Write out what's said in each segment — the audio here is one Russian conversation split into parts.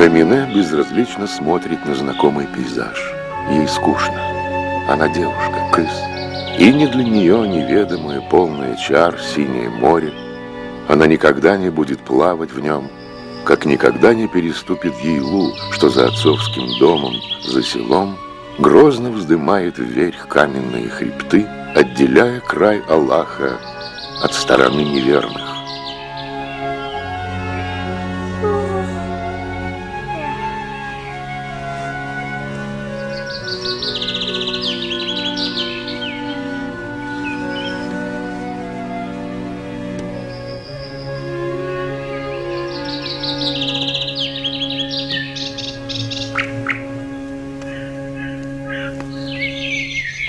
Эмине безразлично смотрит на знакомый пейзаж. Ей скучно. Она девушка, крыс. И не для нее неведомое, полное чар, синее море. Она никогда не будет плавать в нем, как никогда не переступит Ейлу, что за отцовским домом, за селом, грозно вздымает вверх каменные хребты, отделяя край Аллаха от стороны неверных.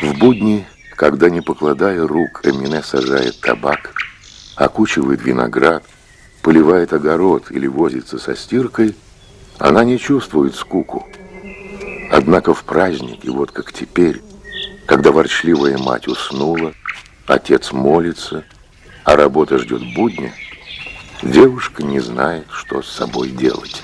В будни, когда, не покладая рук, Эмине сажает табак, окучивает виноград, поливает огород или возится со стиркой, она не чувствует скуку. Однако в праздники, вот как теперь, когда ворчливая мать уснула, отец молится, а работа ждет будня, девушка не знает, что с собой делать.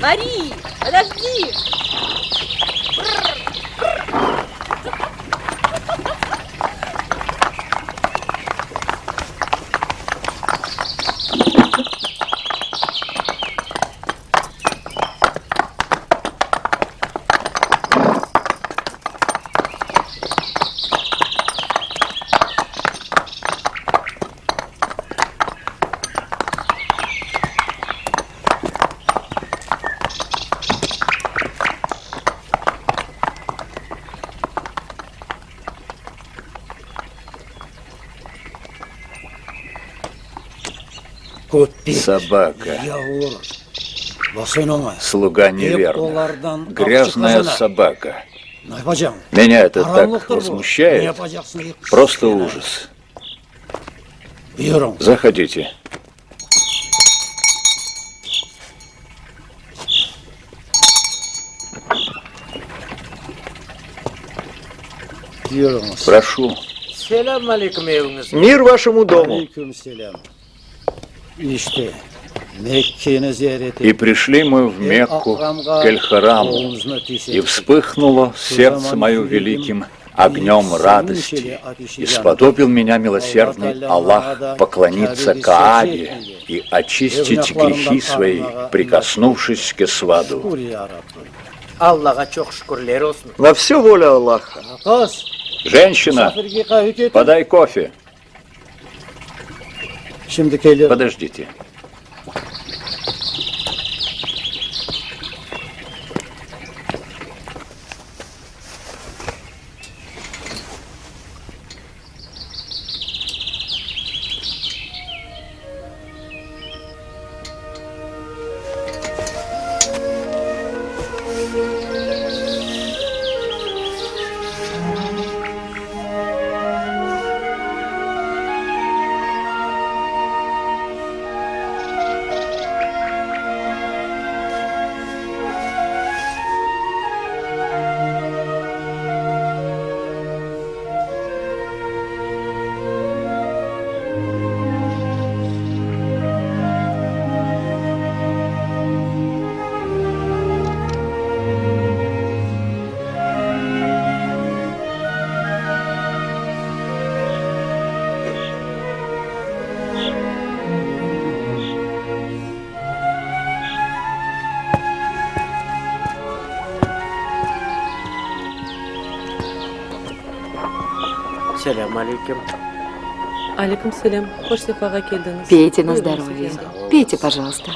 Мари, подожди! Собака. Слуга неверных. Грязная собака. Меня это так возмущает. Просто ужас. Заходите. Прошу. Мир вашему дому. И пришли мы в Мекку, к Эль-Хараму, и вспыхнуло сердце мое великим огнем радости, и сподобил меня милосердный Аллах поклониться Каабе и очистить грехи свои, прикоснувшись к Эсваду. На все воля Аллаха. Женщина, подай кофе. Подождите. Selamünaleyküm. Алейкум салям. Хош сефага келдіңіз. Пейте на здоровье. Пейте, пожалуйста.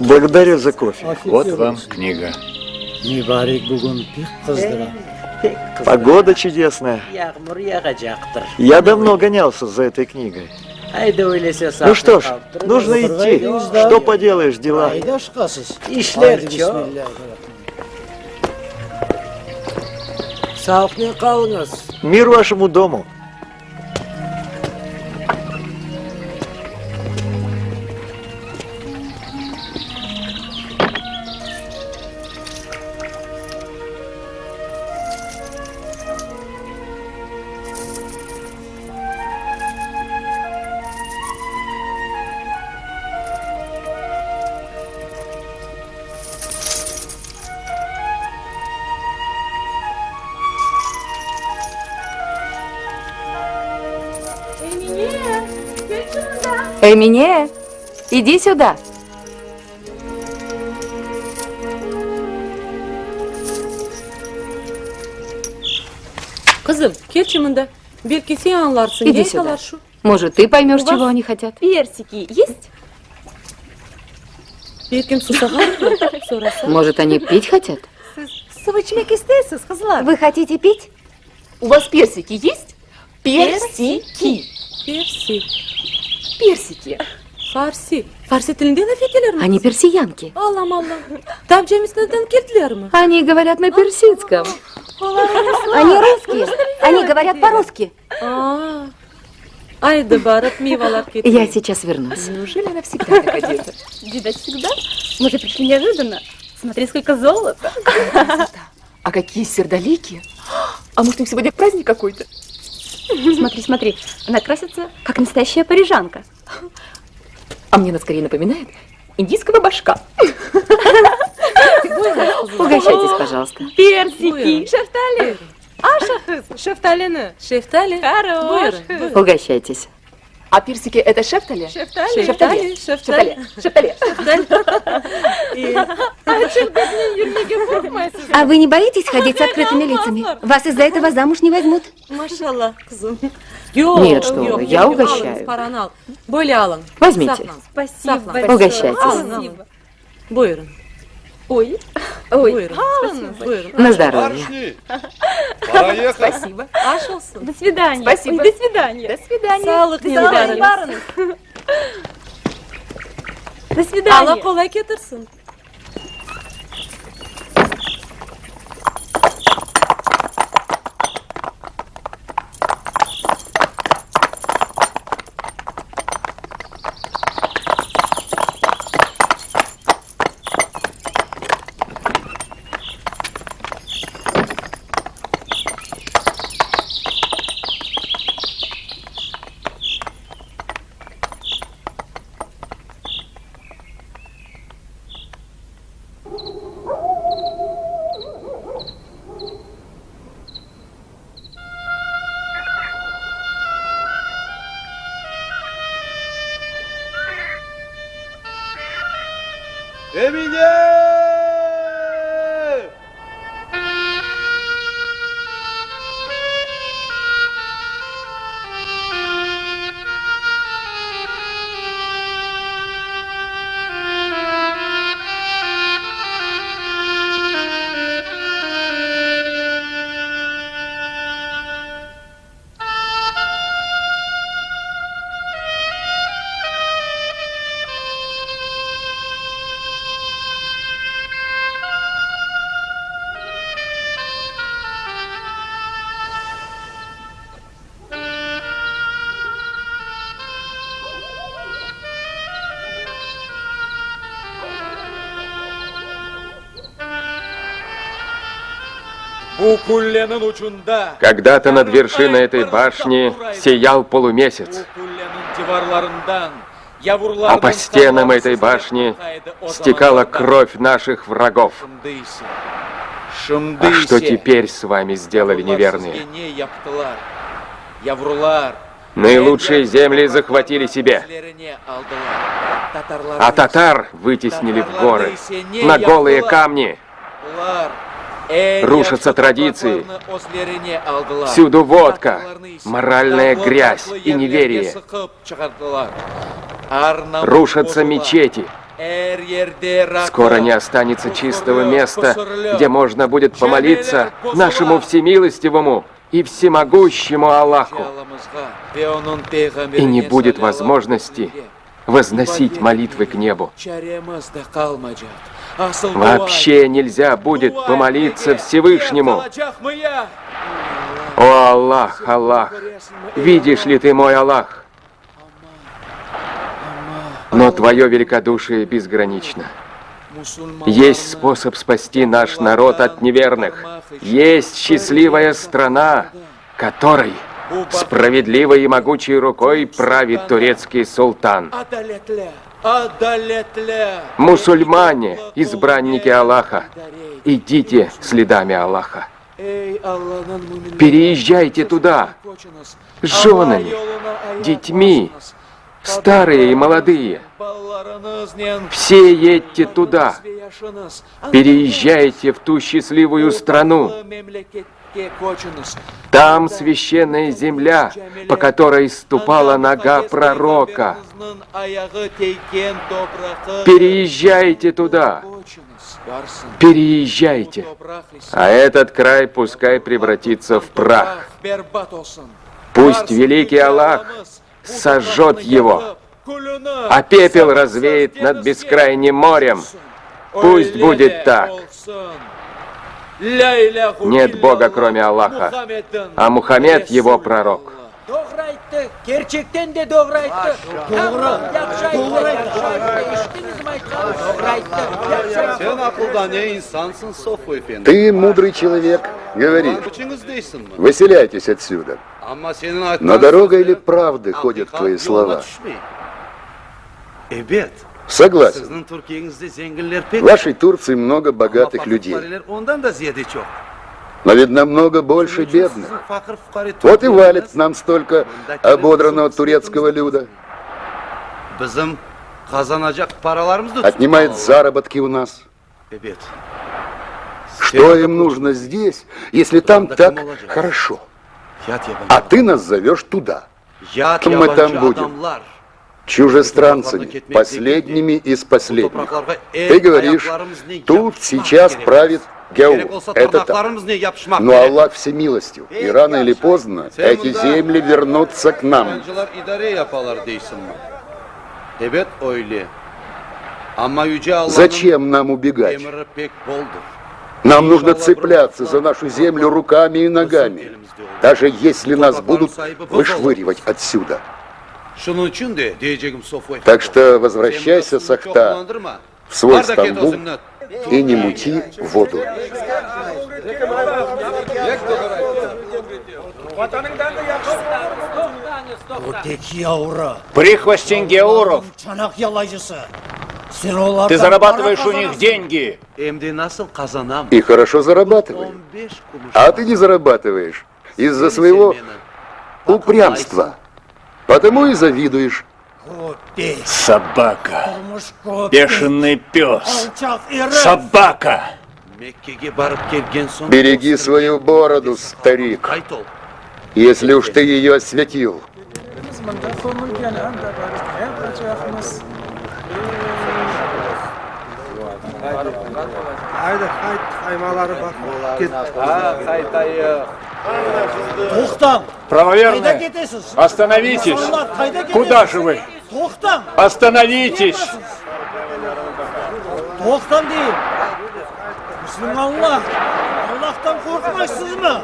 Благодарю за кофе. Вот вам книга. Погода чудесная. Я давно гонялся за этой книгой. Ну что ж, нужно идти. Что поделаешь, дела. Мир вашему дому. Эмине, иди сюда. Kızım, gel çımında. Belki sen anlarsın. Иди Gel сюда. kalar şu. Может, ты поймешь, чего они хотят? Персики есть? Belki susağa sorarsan. Может, они пить хотят? Sıvı içmek istersiniz kızlar. Вы хотите пить? У вас персики есть? Персики. Persi. Персики. Farsi. Farsi dilinde laf edilir mi? Они персиянки. Allah'ım Allah'ım. Tamcemisinden geldiler mi? Они говорят на персидском. Они русские. Они говорят по-русски. Aa. Aydı barıp meyveler Я getiriyor. сейчас вернусь. Неужели она всегда так одета? Видать, всегда. Мы же пришли неожиданно. Смотри, сколько золота. А какие сердолики? А может, у них сегодня праздник какой-то? Смотри, смотри. Она красится, как настоящая парижанка. А мне она скорее напоминает индийского башка. Угощайтесь, пожалуйста. Персики. Шефтали. Аша kız. Şeftalini. Şeftali. Хорош. Buyurun. Угощайтесь. А персики это шептали? Шеftali. Шептали. Шептали. Шептали. А вы не боитесь ходить с открытыми лицами? Вас из-за этого замуж не возьмут. Maşallah kızım. Yok, Нет, что вы, yok, я yok, угощаю. Alın, paranı al. Böyle alın. Возьмите. Saklan. Спасибо Saklan. большое. Угощайтесь. Alın, alın. Buyurun. Ой. Buyurun. Buyurun. На здоровье. Барышни, пора ехать. Спасибо. Aş olsun. До свидания. Спасибо. Ой, до свидания. До свидания. Sağlık Sağ yavrum. olun. До свидания. Allah kolay getirsin. Emine! Когда-то над вершиной этой башни сиял полумесяц, а по стенам этой башни стекала кровь наших врагов. А что теперь с вами сделали неверные? Наилучшие земли захватили себе, а татар вытеснили в горы, на голые камни. Рушатся традиции. Всюду водка, моральная грязь и неверие. Рушатся мечети. Скоро не останется чистого места, где можно будет помолиться нашему всемилостивому и всемогущему Аллаху. И не будет возможности возносить молитвы к небу. Вообще нельзя будет помолиться Всевышнему. О Аллах, Аллах, видишь ли ты мой Аллах? Но твое великодушие безгранично. Есть способ спасти наш народ от неверных. Есть счастливая страна, которой справедливой и могучей рукой правит турецкий султан. Мусульмане, избранники Аллаха, идите следами Аллаха. Переезжайте туда с женами, детьми, старые и молодые. Все едьте туда. Переезжайте в ту счастливую страну. Там священная земля, по которой ступала нога пророка. Переезжайте туда. Переезжайте. А этот край пускай превратится в прах. Пусть великий Аллах сожжет его, а пепел развеет над бескрайним морем. Пусть будет так. Нет Бога, кроме Аллаха, а Мухаммед его пророк. Ты, мудрый человек, говоришь, выселяйтесь отсюда. Но дорога или правды ходят твои слова? Согласен. В вашей Турции много богатых людей. Но ведь намного больше бедных. Вот и валит нам столько ободранного турецкого люда. Отнимает заработки у нас. Что им нужно здесь, если там так хорошо? А ты нас зовешь туда. Мы там будем. Чужестранцами, последними из последних. Ты говоришь, тут сейчас правит Гяу. Это так. Но Аллах всемилостив. И рано или поздно эти земли вернутся к нам. Зачем нам убегать? Нам нужно цепляться за нашу землю руками и ногами, даже если нас будут вышвыривать отсюда. Так что возвращайся, Сахта, в свой Стамбул и не мути воду. Прихвостень Геуров, ты зарабатываешь у них деньги. И хорошо зарабатываешь. А ты не зарабатываешь из-за своего упрямства. Потому и завидуешь. Собака. Бешеный пес. Собака. Береги свою бороду, старик, если уж ты ее осветил. Правоверные, остановитесь! Куда же вы? Остановитесь! To'xtam deyin. Bismillah. Allohdan qo'rqmaysizmi?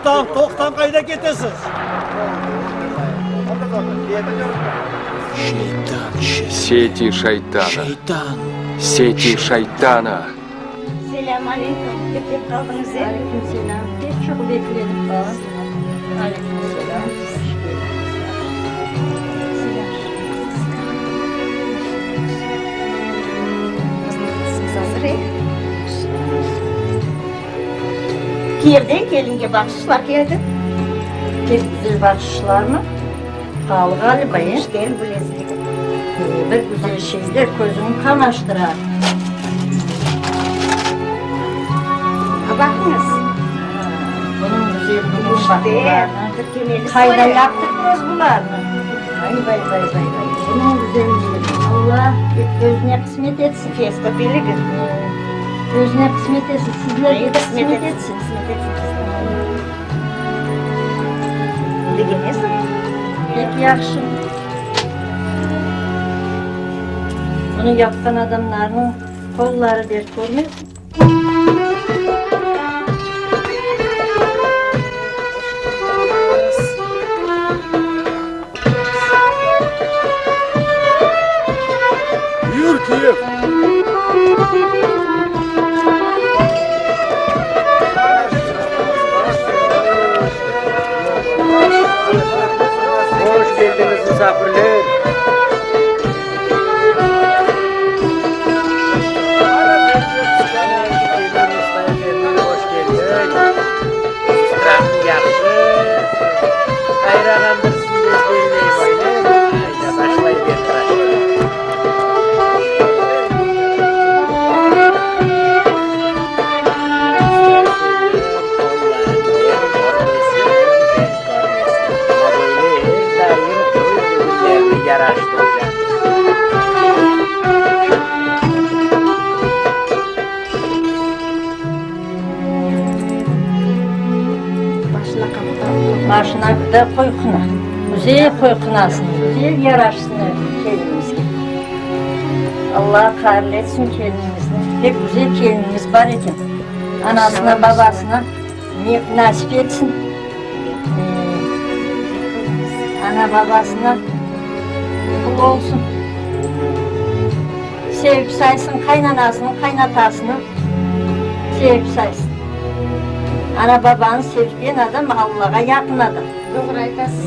To'xtam, qayda ketasiz? Сети шайтана. Сети шайтана. Selam aleyküm. Ketib qaldingiz? Aleyküm selam. Çok bekledim. Aleyküm selam. Kimden kelinga baxshish var keldi? Pek güzel bakışlar mı? Pahalı galiba ya. Değil bilezik. Bir güzel şeyler gözümü kamaştırar. Ha bakınız. Bunun güzelliğine baktılar. Kayda yaptırdınız bunlarını. Vay. Bunun güzelliğine. Allah gözüne kısmet etsin. Fiesta Peligan. Gözüne kısmet etsin. Sizler de kısmet etsin. Liginiz. Pek yakşı. Bunu yapan adamların kolları dert görmez. Юркиев! Hoş geldiniz misafirler. Hoş geldin. Sıram yaxşı. Kayrağandır sizler belli böyle. Hayda başlayıp yetiraşlar. Başına da koykuna. Güzel koykunasın. Güzel yaraşsın kendimizge. Allah hayırlı etsin kendimizle. Pek güzel kendimiz var ekan. Anasına babasına nasip etsin. Ana babasına kul olsun. Sevip saysın kaynanasını, kaynatasını sevip saysın. Ana babanı sevdiğin adam Allah'a yakın adam. Doğru aytasız.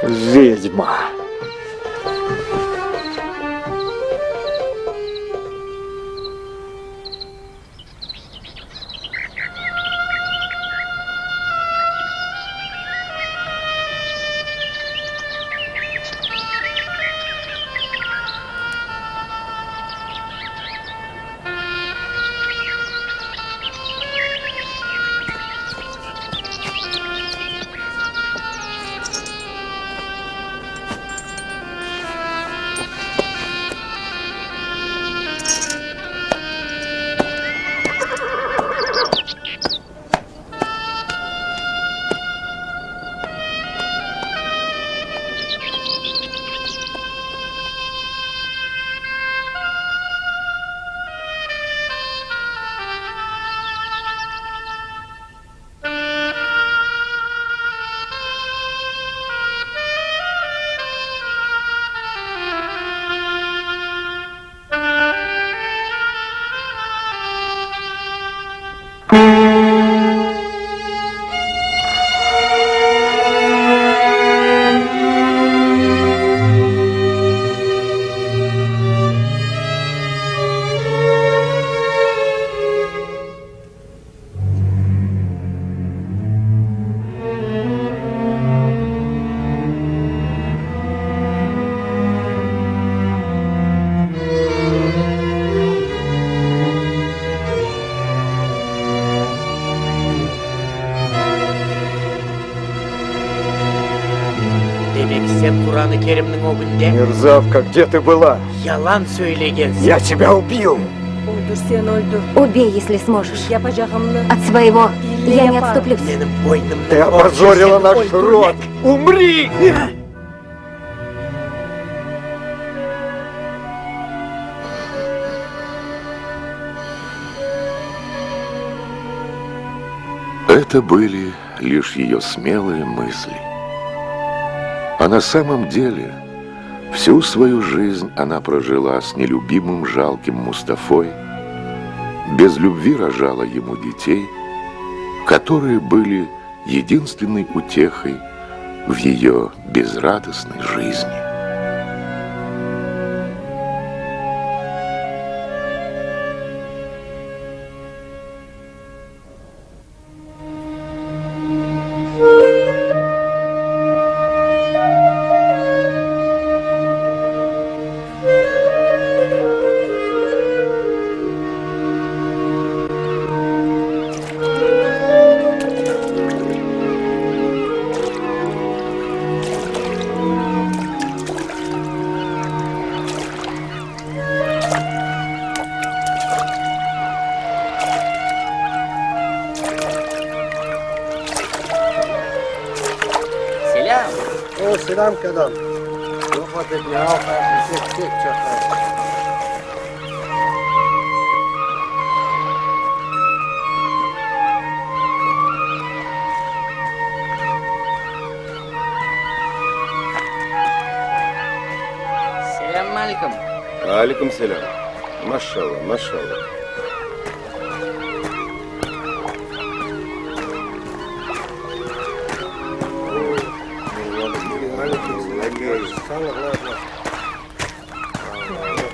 Ведьма. Kur'an-ı Kerim'in o günde Мерзавка, где ты была? yalan söyleyensin. Я тебя убью! Öldür sen öldür. Убей, если сможешь. Yapacağımını От своего я не отступлюсь. Benim boynumdan Ты опозорила наш род! Умри! Это были лишь ее смелые мысли. А на самом деле, всю свою жизнь она прожила с нелюбимым жалким Мустафой, без любви рожала ему детей, которые были единственной утехой в ее безрадостной жизни. Selam kadam. Yok hadi ya, tek çakar. Selamünaleyküm. Aleyküm selam. Maşallah, maşallah.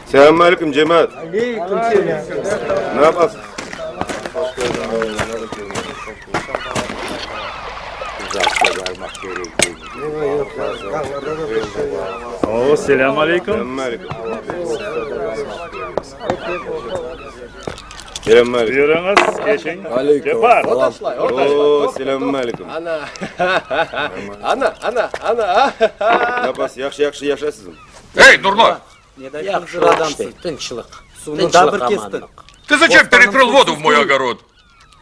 Selamünaleyküm cemaat. Aleykümselam. Ne yapasın? Oo, selamünaleyküm. Selamünaleyküm. Selamünaleyküm. Buyurunuz, geçin. Aleyküm. Cepar. Oo, selamünaleyküm. Ana. Ne yapasın? Yakşı yaşasın. Эй, дурной! Yaxşı adamsın, tınçlık. Sunu dabır kestin. Ты зачем перекрыл воду в мой огород?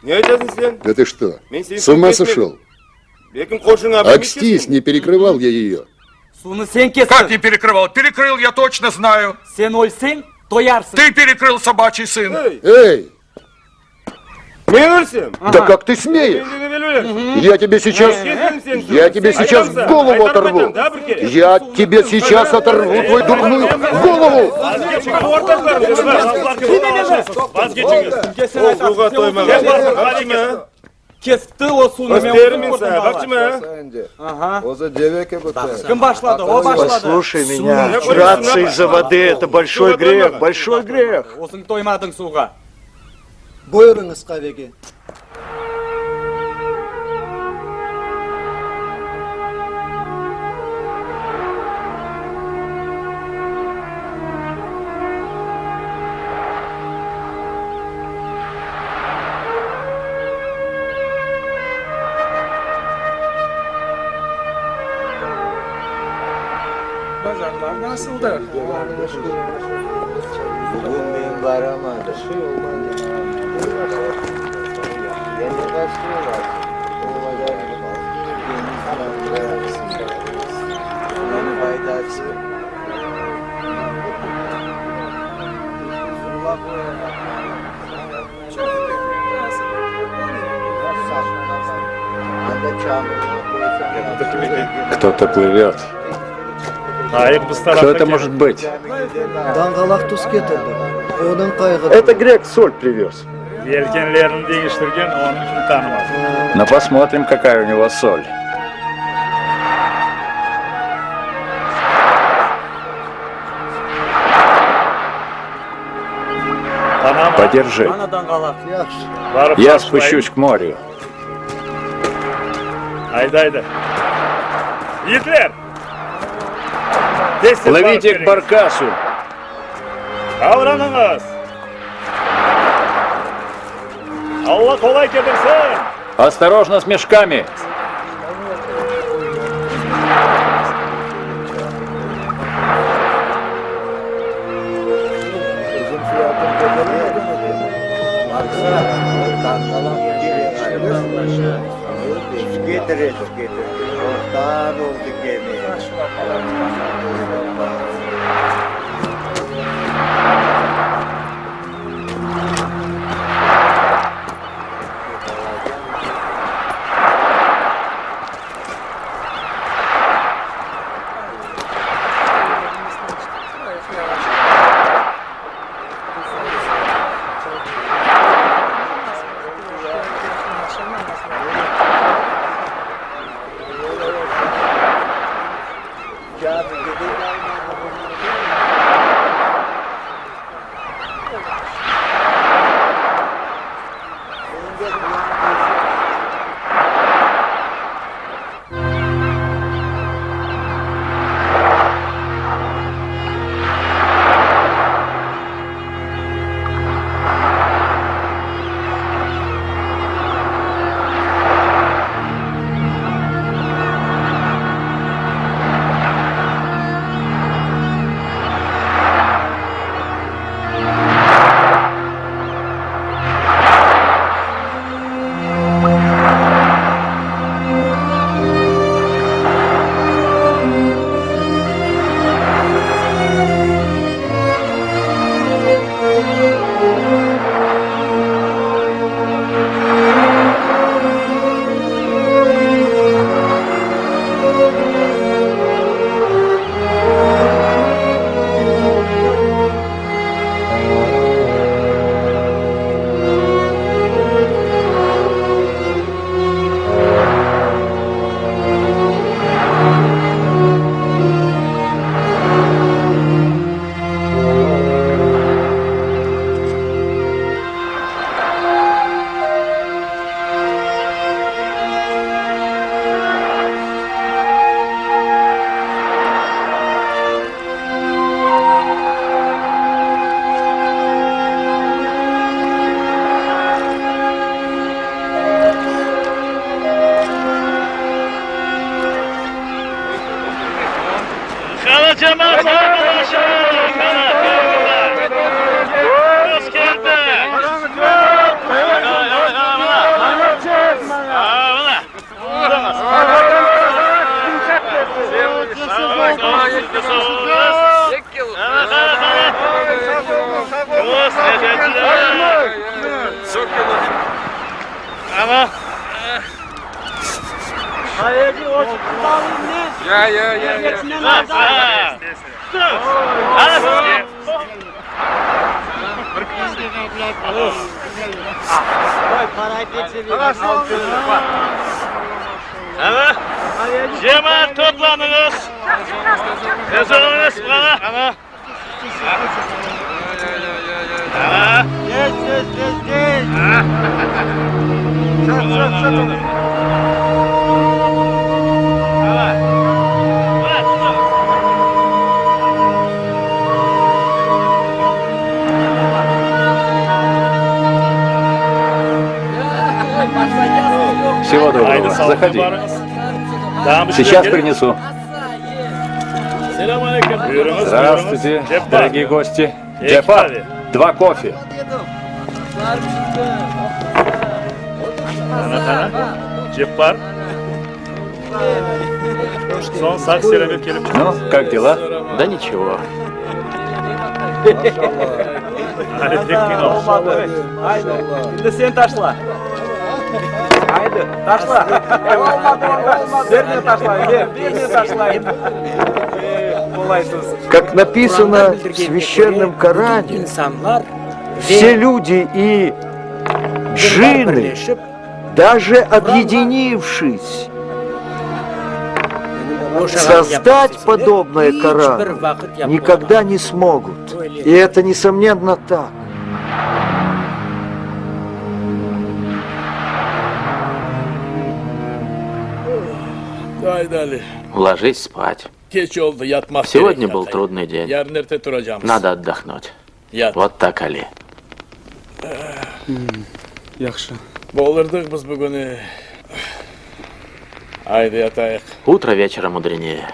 Ne yapacaksın sen? Да ты что, Ben seni с ума kesmedim. сошел? Benim koşun abi. Акстись, не перекрывал я ее. Sunu sen kestin. Как не перекрывал? Перекрыл, я точно знаю. Sen ölsen doyarsın. Ты перекрыл, собачий сын. Эй! Ben ölsem? Да как ты смеешь? Я тебе сейчас голову оторву. Я тебе сейчас оторву твою дурную голову. Kesipti o suyunu. Ага. Kim başladı? O başladı. Послушай меня, драться из-за воды — это большой грех, большой грех. Olsun toymadın suğa. Buyurunuz kahvege. Pazarlar nasıldır? Bugün varamadı. Yeni başlıyorlar. Faydası. Кто-то плывет. Кто это может быть? Dangalak tuz getirdi. Onun kaygılı. Это грек соль привез. Yelkenlerini değiştirgen onun için tanımaz. Но посмотрим, какая у него соль. Подержи. Я спущусь к морю. Haydi. Yiğitler! Плывите к баркасу. Kavranınız! Allah kolay getirsin! Осторожно с мешками. Getir. Ortağın oldu gemiye. Evet. Cemaat toplanınız. Yazılınız bana. Ama. Всего доброго. Заходи. Сейчас принесу. Здравствуйте, дорогие гости. Джепар, 2 кофе. Джепар. Son sak sebebi kelip çıktı. Ну, как дела? Да ничего. Hadi tekin ol. Haydi. Şimdi sen taşla. Haydi taşla. Olmadı. Verme taşlayın. Verme taşlayın. Как написано в священном Коране, все люди и джинны, даже объединившись, создать подобное Корану никогда не смогут. И это, несомненно, так. Ложись спать. Сегодня был трудный день. Надо отдохнуть. Вот так, Али. Утро вечера мудренее.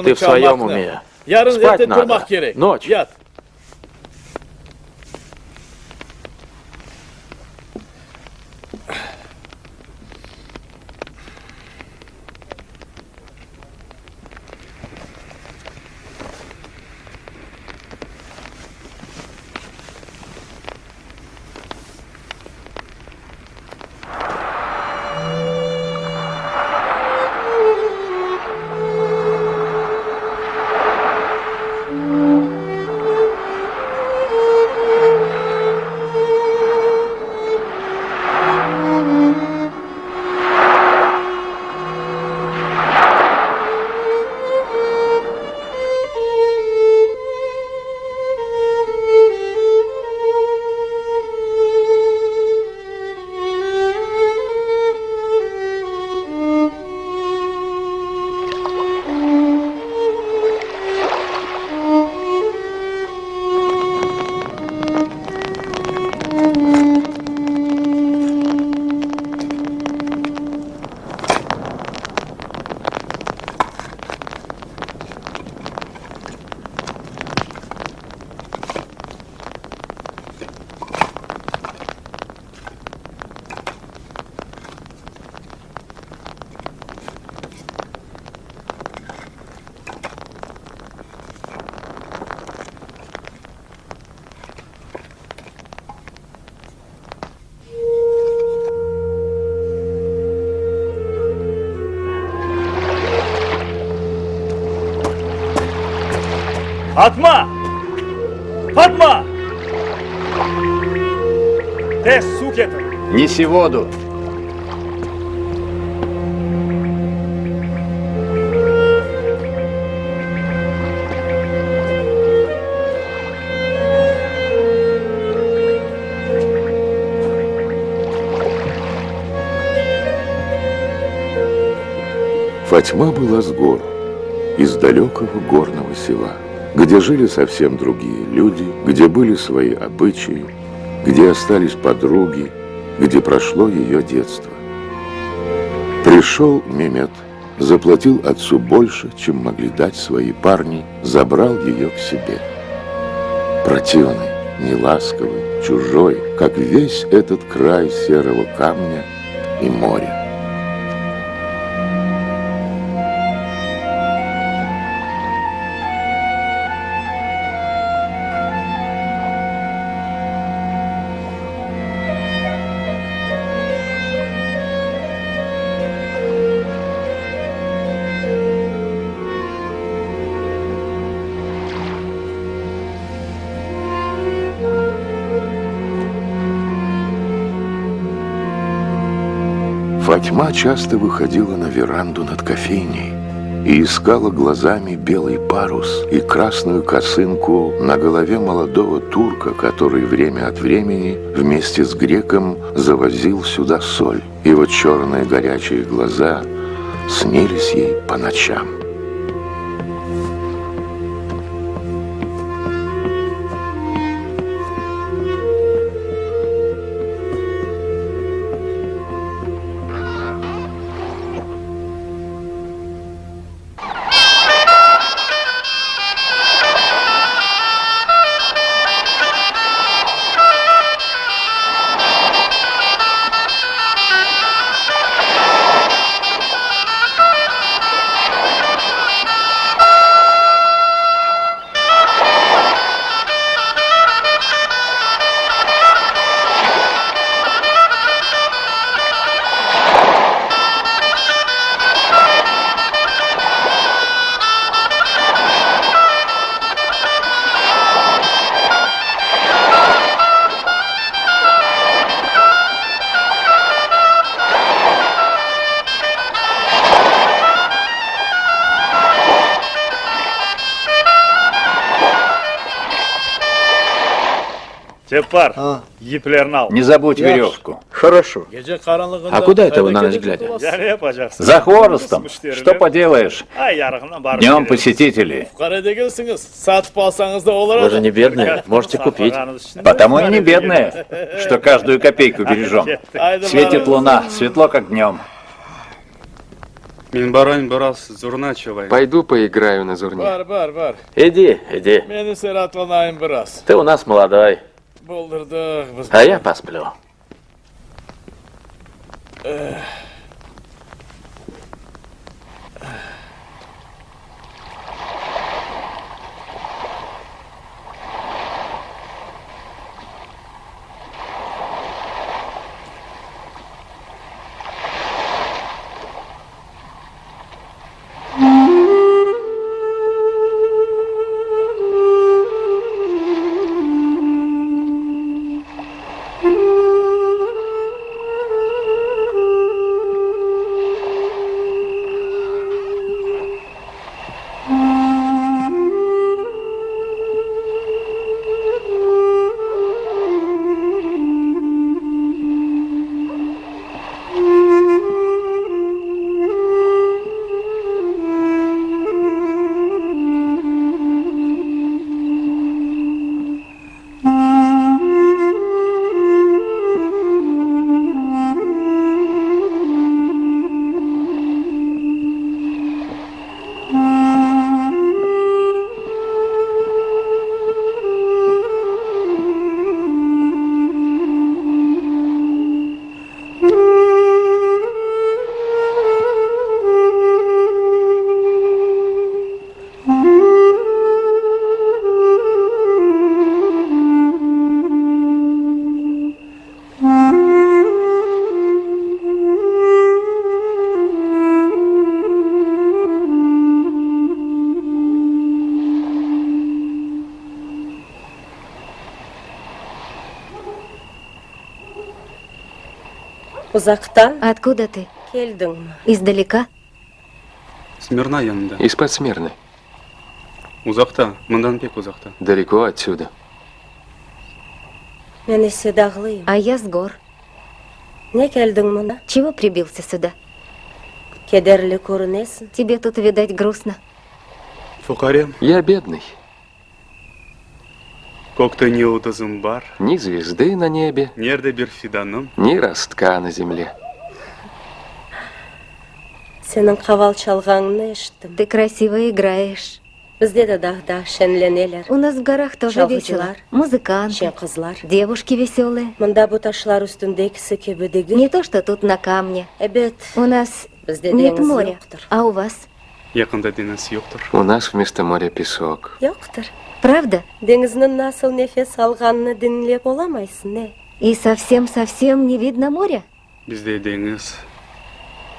Ты в своем уме. Спать надо. Ночь. Fatma! Fatma! Tez su getir. Неси воду. Фатьма была с гор, из далекого горного села, где жили совсем другие люди, где были свои обычаи, где остались подруги, где прошло ее детство. Пришел Мемет, заплатил отцу больше, чем могли дать свои парни, забрал ее к себе. Противный, неласковый, чужой, как весь этот край серого камня и моря. Фатьма часто выходила на веранду над кофейней и искала глазами белый парус и красную косынку на голове молодого турка, который время от времени вместе с греком завозил сюда соль. И вот черные горячие глаза снились ей по ночам. Тепар, Еплернал. Не забудь веревку. Хорошо. А куда это вы на ночь глядя? За хворостом. Что поделаешь? Днем посетители. Вы же не бедные, можете купить. Потому и не бедные, что каждую копейку бережем. Светит луна, светло как днем. Пойду поиграю на зурне. Иди, иди. Ты у нас молодой. А я посплю. Узактан? Откуда ты? Келдың. Издалека? Смирна янында. Из-под Смирны. Узакта, мындан пек узакта. Далеко отсюда. Мен седаглıyım. А я с гор. Не келдің мұна? Чего прибился сюда? Кедерлі көрінесің. Тебе тут, видать, грустно. Фукарем. Я бедный. Көкте не ұлдызым бар. Ни звезды на небе. Нерде бір фиданым. Ни ростка на земле. Senin kaval çalганını eşittim. Ты красиво играешь. Bizde de dağda şenleneler. У нас в горах тоже весело. Çalgıcılar, Музыканты, şen kızlar. девушки веселые. Mında bu taşlar üstündeki gibi değil. Не то, что тут на камне. Evet. У нас Bizde нет deniz моря. yoktur. А у вас? Yakında deniz yoktur. У нас вместо моря песок. Yoktur. Правда? Denizin nasıl nefes alganını dinleyip olamaysın ne? И совсем-совсем не видно моря? Bizde deniz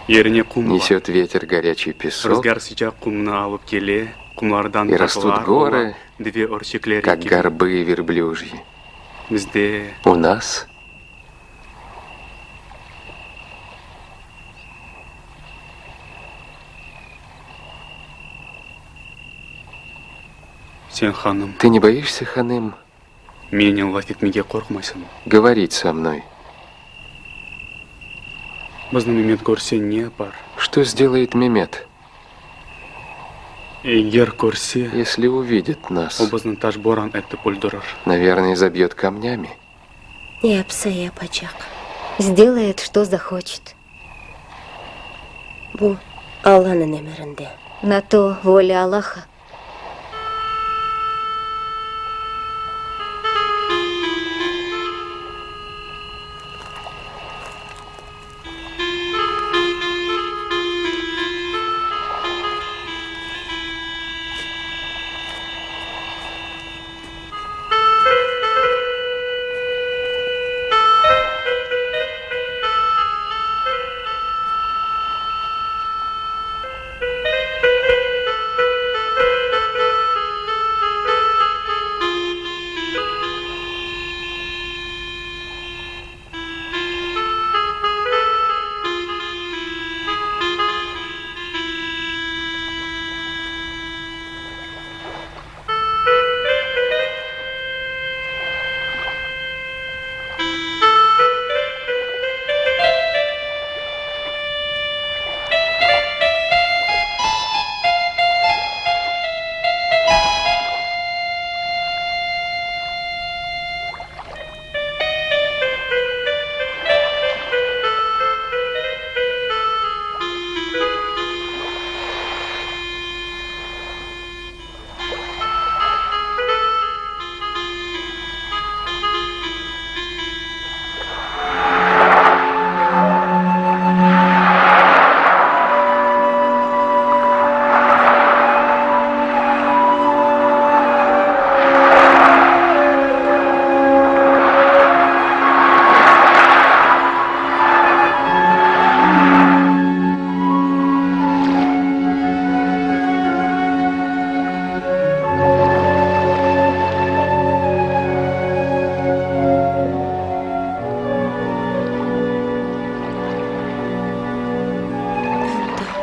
yerine kum var. Несет ветер горячий песок, Rüzgar sıcak kumunu alıp gele, kumlardan и rастут takılar горы, olan dibe örçekleri как gibi. горбы верблюжьи. Bizde У нас sen hanım, Ты не боишься, ханым, meni laf etmeye korkmaysın. говорить со мной? Bizni Mehmet görse ne yapar? Что сделает Мемет, Eğer görse, если увидит нас? o bizni taşboran etip öldürür. Наверное, забьет камнями. Ne yapsa yapacak. Сделает, что захочет. Bu Allah'ın emrinde. На то воля Аллаха.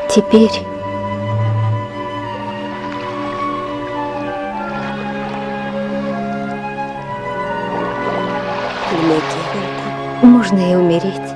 Теперь можно и умереть.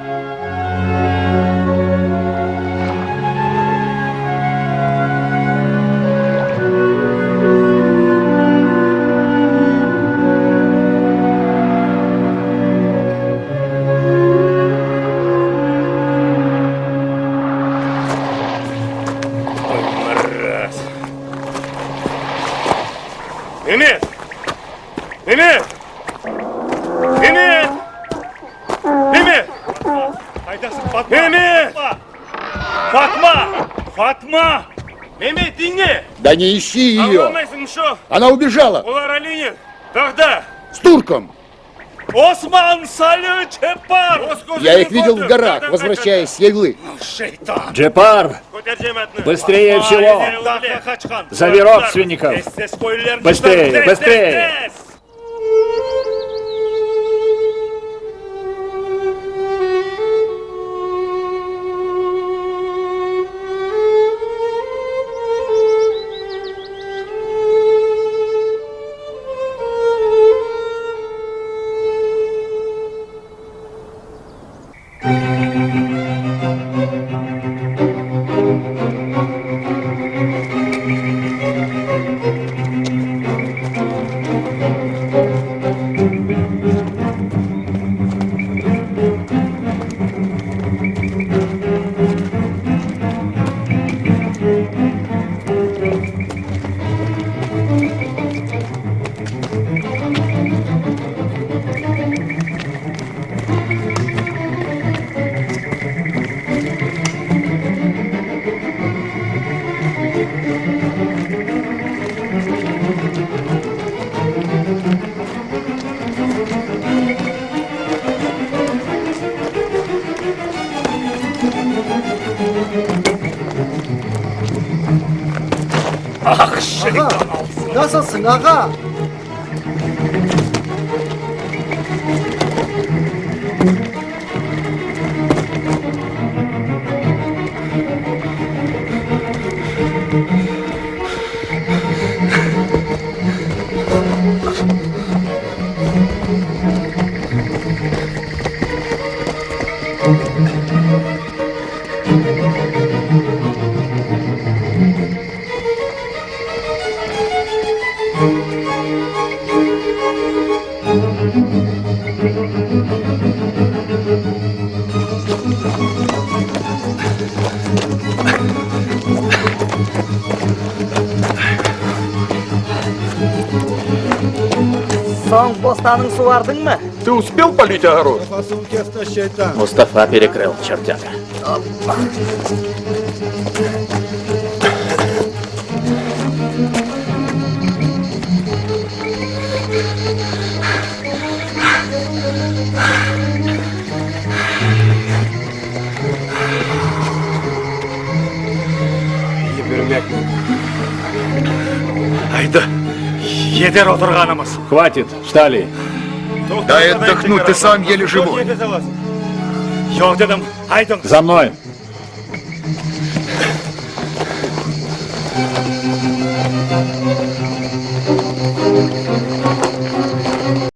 Mehmet! Mehmet! Mehmet! Mehmet! Haydasın Fatma! Mehmet! Fatma! Fatma! Mehmet dinle! Да не ищи ее! Anlamayısın şu! Она убежала! Olar Aliyev! Dağda! С турком! Osman Salih Çepar! Я их видел в горах, возвращаясь с Яйлы. Джепар! Быстрее всего! Зови родственников! Быстрее, быстрее! Ah şeytan Ağa, alsın. nasılsın ağa? Son bostanın suvardın mı? Ты успел полить огород? Мустафа перекрыл, чертяка. Haydi. Yeter oturganımız. Хватит, встали. Дай отдохнуть, ты сам еле живой. Yok dedim. Haydın. За мной.